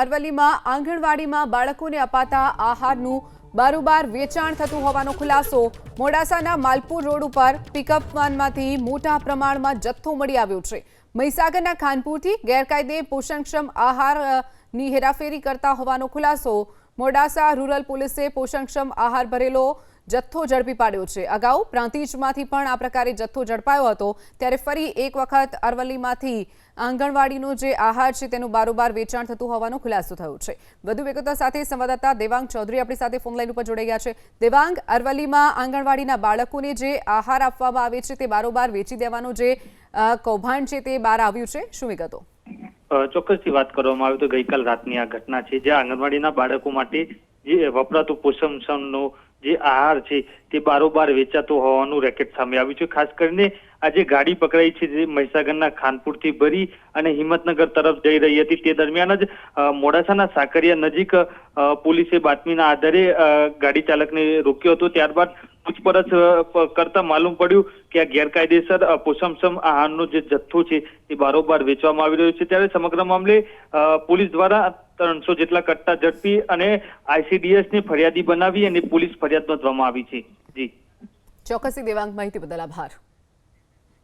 અરવલ્લીમાં આંગણવાડીમાં બાળકોને અપાતા આહારનું બારોબાર વેચાણ થતું હોવાનો ખુલાસો। મોડાસાના માલપુર રોડ ઉપર પિકઅપ વાનમાંથી મોટા પ્રમાણમાં જથ્થો મળી આવ્યો છે। મહીસાગરના ખાનપુરથી ગેરકાયદે પોષણક્ષમ આહારની હેરાફેરી કરતા હોવાનો ખુલાસો। મોડાસા રૂરલ પોલીસે પોષણક્ષમ આહાર ભરેલો જથ્થો ઝડપી પાડ્યો છે। અગાઉ પ્રાંતિજમાંથી પણ આ પ્રકારે જથ્થો ઝડપાયો હતો, ત્યારે ફરી એક વખત અરવલ્લીમાંથી આંગણવાડીનો જે આહાર છે તેનું બારોબાર વેચાણ થતું હોવાનો ખુલાસો થયો છે। વધુ વિગતો સાથે સંવાદદાતા દેવાંગ ચૌધરી આપણી સાથે ફોન લાઈન ઉપર જોડાઈ ગયા છે। દેવાંગ, અરવલ્લીમાં આંગણવાડીના બાળકોને જે આહાર આપવામાં આવે છે તે બારોબાર વેચી દેવાનો જે કૌભાંડ છે તે બહાર આવ્યું છે, શું વિગતો? ચોક્કસથી વાત કરવામાં આવે તો ગઈકાલ રાતની આ ઘટના છે, જ્યાં આંગણવાડીના બાળકો માટે જે વપરાતો પોષણક્ષમનો જે આહાર છે તે બારોબાર વેચાતો હોવાનું રેકેટ સામે આવ્યું છે। ખાસ કરીને આ જે ગાડી પકડાઈ છે જે મહીસાગરના ખાનપુરથી ભરી અને હિંમતનગર તરફ જઈ રહી હતી, તે દરમિયાન જ મોડાસાના સાકરિયા નજીક પોલીસે બાતમીના આધારે ગાડી ચાલકને રોક્યો હતો। ત્યારબાદ પૂછપરછ કરતા માલુમ પડ્યું કે આ ગેરકાયદેસર પોષણક્ષમ આહારનો જે જથ્થો છે તે બારોબાર વેચવામાં આવી રહ્યો છે। ત્યારે સમગ્ર મામલે પોલીસ દ્વારા 300 જેટલા કટ્ટા ઝડપી અને ICDSની ફરિયાદી બનાવી અને પોલીસ ફરિયાદ નોંધવામાં આવી છે। જી ચોક્કસથી દેવાંગ, માહિતી બદલ આભાર।